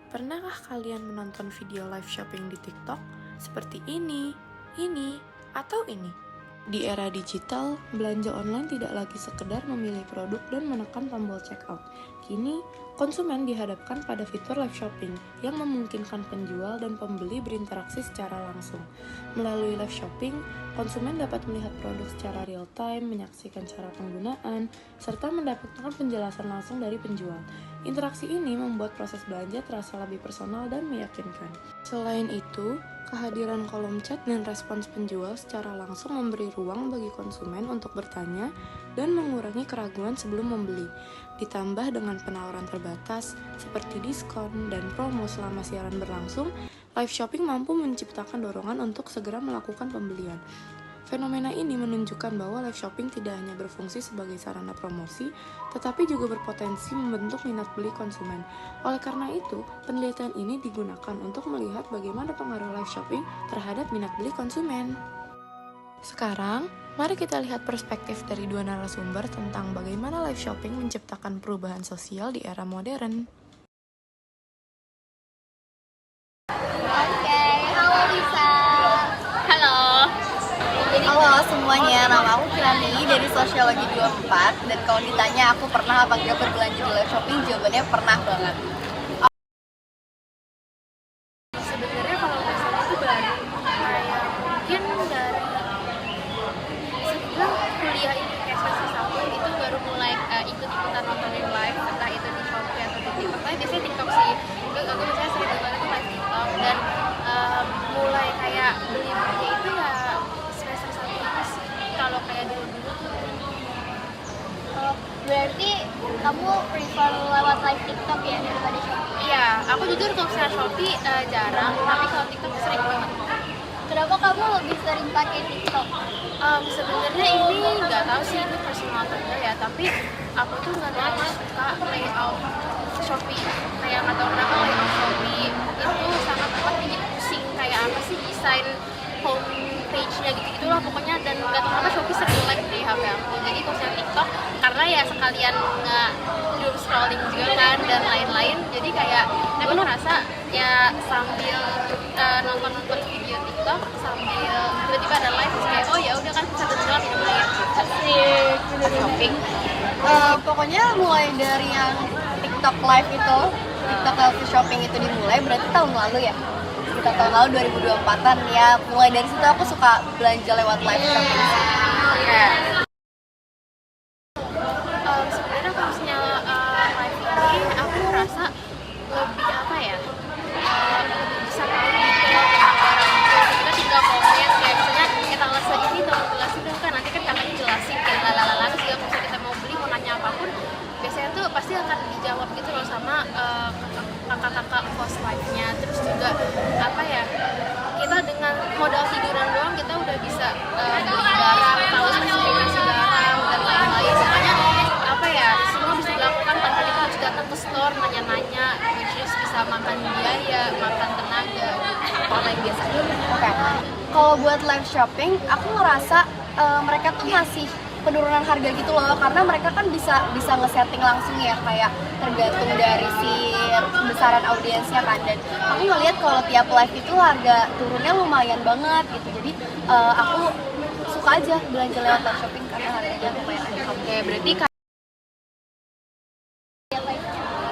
Pernahkah kalian menonton video live shopping di TikTok? Seperti ini, atau ini? Di era digital, belanja online tidak lagi sekedar memilih produk dan menekan tombol checkout. Kini, konsumen dihadapkan pada fitur live shopping yang memungkinkan penjual dan pembeli berinteraksi secara langsung. Melalui live shopping, konsumen dapat melihat produk secara real time, menyaksikan cara penggunaan, serta mendapatkan penjelasan langsung dari penjual. Interaksi ini membuat proses belanja terasa lebih personal dan meyakinkan. Selain itu, kehadiran kolom chat dan respons penjual secara langsung memberi ruang bagi konsumen untuk bertanya dan mengurangi keraguan sebelum membeli. Ditambah dengan penawaran terbatas seperti diskon dan promo selama siaran berlangsung, live shopping mampu menciptakan dorongan untuk segera melakukan pembelian. Fenomena ini menunjukkan bahwa live shopping tidak hanya berfungsi sebagai sarana promosi, tetapi juga berpotensi membentuk minat beli konsumen. Oleh karena itu, penelitian ini digunakan untuk melihat bagaimana pengaruh live shopping terhadap minat beli konsumen. Sekarang, mari kita lihat perspektif dari dua narasumber tentang bagaimana live shopping menciptakan perubahan sosial di era modern. Halo Lisa. Halo. Halo semuanya, nama aku Kirani dari Sosiologi 24. Dan kalau ditanya aku pernah apa enggak berbelanja di live shopping, jawabannya pernah banget. Sebenarnya kalau misalnya itu baru kayak mungkin dari sebelum kuliah ini kayak semester 1 itu baru mulai ikut-ikutan nontonin live, entah itu di Shopee atau di TikTok. Tapi biasanya TikTok sih. Aku biasanya sering banget tuh live TikTok dan mulai kayak beli-beli itu ya semester 1 itu sih. Kalau kayak dulu-dulu tuh Berarti kamu prefer lewat live TikTok ya daripada Shopee? iya, aku jujur kalau misalnya Shopee jarang, tapi kalau TikTok sering banget. Kenapa kamu lebih sering pakai TikTok? Sebenarnya ini nggak tahu sih itu personal atau enggak ya, tapi aku tuh nggak terlalu suka layout Shopee. Kayak nggak tahu kenapa layout Shopee itu sangat amat bikin pusing, kayak apa sih desain home page-nya gitu-gitulah pokoknya, dan nggak tahu kenapa Shopee sering lag di HP aku. Jadi kalau misalnya TikTok karena ya sekalian nggak doom scrolling juga kan dan lain-lain, jadi kayak aku ngerasa ya sambil nonton video TikTok sambil tiba-tiba ada live terus kayak oh ya udah kan bisa berjalan minum air. Asik, shopping. Pokoknya mulai dari yang TikTok live itu, TikTok live shopping itu dimulai berarti tahun lalu ya? Sekitar tahun lalu 2024an ya. Mulai dari situ aku suka belanja lewat live shopping sih. Sebenarnya kalau misalnya live ini aku ngerasa lebih apa ya, lebih bisa tahu detail tentang barang itu. Kita tinggal komen kayak misalnya tanggal segini tolong jelasin dong kan, nanti kan kakaknya jelasin kayak lalala. Terus juga kalau kita mau beli mau nanya apapun biasanya tuh pasti akan dijawab gitu loh sama kakak-kakak host live-nya. Terus juga apa ya, kita dengan modal tiduran doang kita udah bisa beli barang, tahu spesifikasi barang dan lain-lain. Semuanya apa ya, semua bisa dilakukan tanpa kita harus datang ke store nanya-nanya, which is bisa makan biaya, makan tenaga, online biasa. Oke. Kalau buat live shopping, aku ngerasa mereka tuh ngasih penurunan harga gitu loh, karena mereka kan bisa ngesetting langsung ya, kayak tergantung dari si besaran audiensnya kan. Dan aku ngeliat kalau tiap live itu harga turunnya lumayan banget gitu. Jadi aku suka aja belanja lewat live shopping karena harganya lumayan aja. Oke, berarti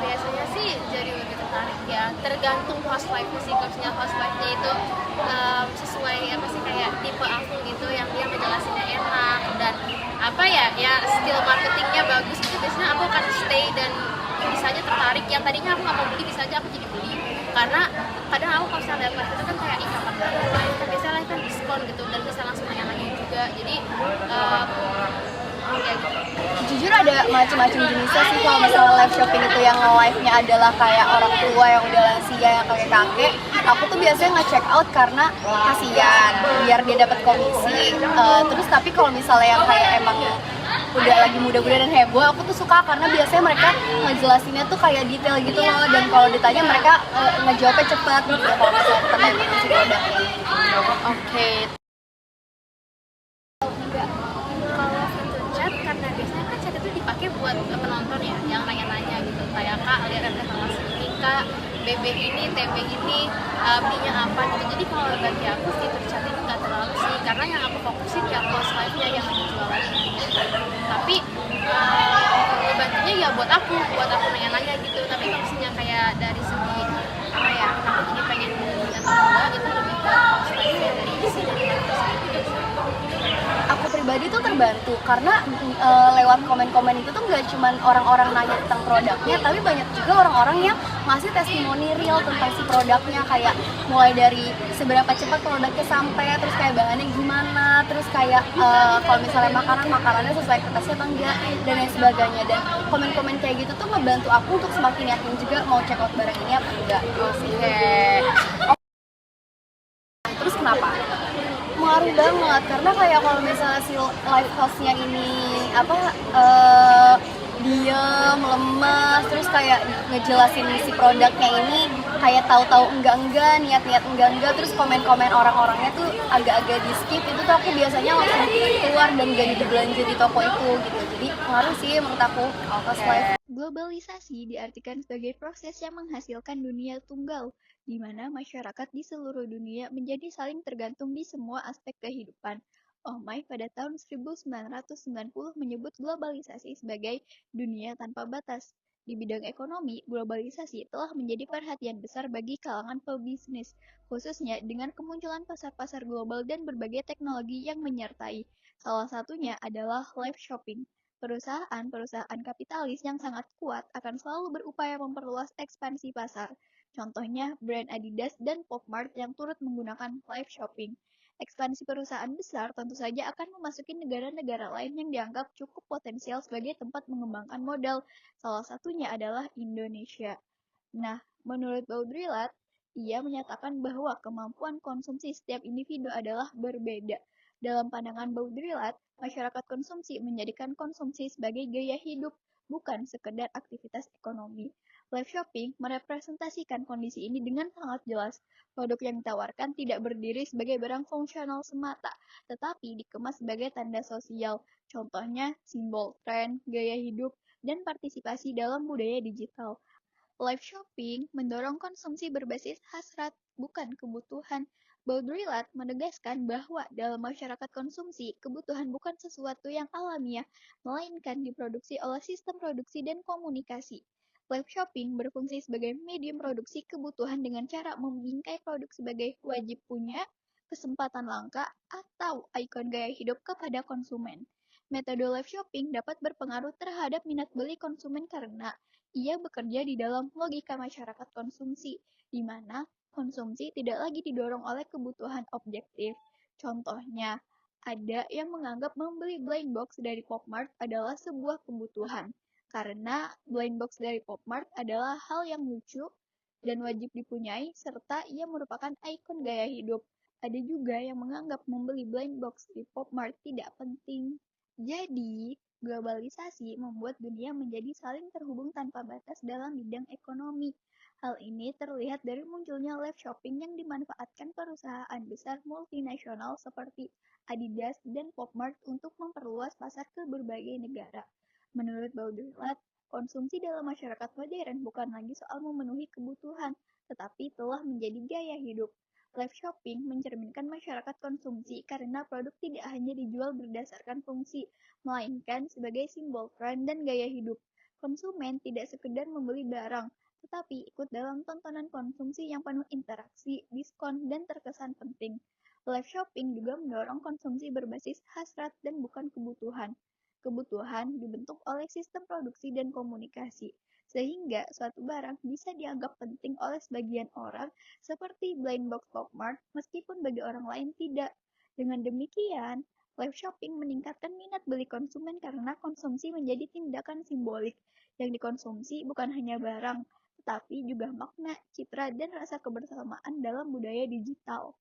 biasanya sih jadi lebih tertarik ya, tergantung host live-nya sih. Kalau misalnya host live-nya itu sesuai apa sih kayak tipe aku gitu, yang dia ngejelasinnya enak dan apa ya skill marketingnya bagus itu, biasanya aku akan stay dan bisa aja tertarik. Yang tadinya aku nggak mau beli bisa aja aku jadi beli, karena kadang aku kalau misalnya lihat live itu kan kayak kapan banget live kan, biasanya live kan diskon gitu dan bisa langsung nanya-nanya juga. Jadi ya gitu. Jujur ada macam-macam jenisnya sih. Kalau misalnya live shopping itu yang live-nya adalah kayak orang tua yang udah lansia, yang kakek-kakek, aku tuh biasanya nge-check out karena kasihan, biar dia dapat komisi. Terus tapi kalau misalnya yang kayak emang udah lagi muda-muda dan heboh, aku tuh suka karena biasanya mereka ngejelasinnya tuh kayak detail gitu loh, dan kalau ditanya mereka ngejawabnya cepat gitu. Kalau misalnya tanya gitu sih udah. Oke. Kalau fitur chat, karena biasanya kan chat itu dipakai buat penonton ya, yang nanya-nanya gitu, kayak kak lihat tanggal segini kak, BB ini, TB ini, belinya apa gitu. Jadi kalau bagi aku fitur chat ini nggak terlalu sih, karena yang aku fokusin ya close life-nya yang lagi jualannya gitu. Tapi ngebantunya ya buat aku nanya-nanya gitu. Tapi kalau misalnya kayak dari segi apa ya, aku jadi pengen beli atau enggak, itu lebih ke close life-nya dari isi dari Aku pribadi tuh terbantu karena lewat komen-komen itu tuh nggak cuman orang-orang nanya tentang produknya, tapi banyak juga orang-orang yang ngasih testimoni real tentang si produknya, kayak mulai dari seberapa cepat produknya sampai, terus kayak bahannya gimana, terus kayak kalau misalnya makanannya sesuai ekspektasi atau enggak, dan lain sebagainya. Dan komen-komen kayak gitu tuh ngebantu aku untuk semakin yakin juga mau check out barang ini apa enggak. Terus kenapa? Pengaruh banget, karena kayak kalau misalnya si live hostnya ini apa diem, lemas, terus kayak ngejelasin si produknya ini kayak tahu-tahu enggak, niat-niat enggak, terus komen-komen orang-orangnya tuh agak-agak di skip, itu tuh aku biasanya langsung keluar dan gak jadi belanja di toko itu gitu. Jadi pengaruh sih menurut aku pas live. Globalisasi diartikan sebagai proses yang menghasilkan dunia tunggal, di mana masyarakat di seluruh dunia menjadi saling tergantung di semua aspek kehidupan. Omai pada tahun 1990 menyebut globalisasi sebagai dunia tanpa batas. Di bidang ekonomi, globalisasi telah menjadi perhatian besar bagi kalangan pebisnis, khususnya dengan kemunculan pasar-pasar global dan berbagai teknologi yang menyertai. Salah satunya adalah live shopping. Perusahaan-perusahaan kapitalis yang sangat kuat akan selalu berupaya memperluas ekspansi pasar. Contohnya brand Adidas dan Pop Mart yang turut menggunakan live shopping. Ekspansi perusahaan besar tentu saja akan memasuki negara-negara lain yang dianggap cukup potensial sebagai tempat mengembangkan modal. Salah satunya adalah Indonesia. Nah, menurut Baudrillard, ia menyatakan bahwa kemampuan konsumsi setiap individu adalah berbeda. Dalam pandangan Baudrillard, masyarakat konsumsi menjadikan konsumsi sebagai gaya hidup, bukan sekedar aktivitas ekonomi. Live shopping merepresentasikan kondisi ini dengan sangat jelas. Produk yang ditawarkan tidak berdiri sebagai barang fungsional semata, tetapi dikemas sebagai tanda sosial. Contohnya, simbol tren, gaya hidup, dan partisipasi dalam budaya digital. Live shopping mendorong konsumsi berbasis hasrat, bukan kebutuhan. Baudrillard menegaskan bahwa dalam masyarakat konsumsi, kebutuhan bukan sesuatu yang alamiah, melainkan diproduksi oleh sistem produksi dan komunikasi. Live shopping berfungsi sebagai medium produksi kebutuhan dengan cara membingkai produk sebagai wajib punya, kesempatan langka, atau ikon gaya hidup kepada konsumen. Metode live shopping dapat berpengaruh terhadap minat beli konsumen karena ia bekerja di dalam logika masyarakat konsumsi, di mana konsumsi tidak lagi didorong oleh kebutuhan objektif. Contohnya, ada yang menganggap membeli blind box dari Pop Mart adalah sebuah kebutuhan, karena blind box dari Pop Mart adalah hal yang lucu dan wajib dipunyai, serta ia merupakan ikon gaya hidup. Ada juga yang menganggap membeli blind box di Pop Mart tidak penting. Jadi, globalisasi membuat dunia menjadi saling terhubung tanpa batas dalam bidang ekonomi. Hal ini terlihat dari munculnya live shopping yang dimanfaatkan perusahaan besar multinasional seperti Adidas dan Pop Mart untuk memperluas pasar ke berbagai negara. Menurut Baudrillard, konsumsi dalam masyarakat modern bukan lagi soal memenuhi kebutuhan, tetapi telah menjadi gaya hidup. Live shopping mencerminkan masyarakat konsumsi karena produk tidak hanya dijual berdasarkan fungsi, melainkan sebagai simbol tren dan gaya hidup. Konsumen tidak sekedar membeli barang, tetapi ikut dalam tontonan konsumsi yang penuh interaksi, diskon, dan terkesan penting. Live shopping juga mendorong konsumsi berbasis hasrat dan bukan kebutuhan. Kebutuhan dibentuk oleh sistem produksi dan komunikasi, sehingga suatu barang bisa dianggap penting oleh sebagian orang seperti blind box Pop Mart, meskipun bagi orang lain tidak. Dengan demikian, live shopping meningkatkan minat beli konsumen karena konsumsi menjadi tindakan simbolik. Yang dikonsumsi bukan hanya barang, tetapi juga makna, citra, dan rasa kebersamaan dalam budaya digital.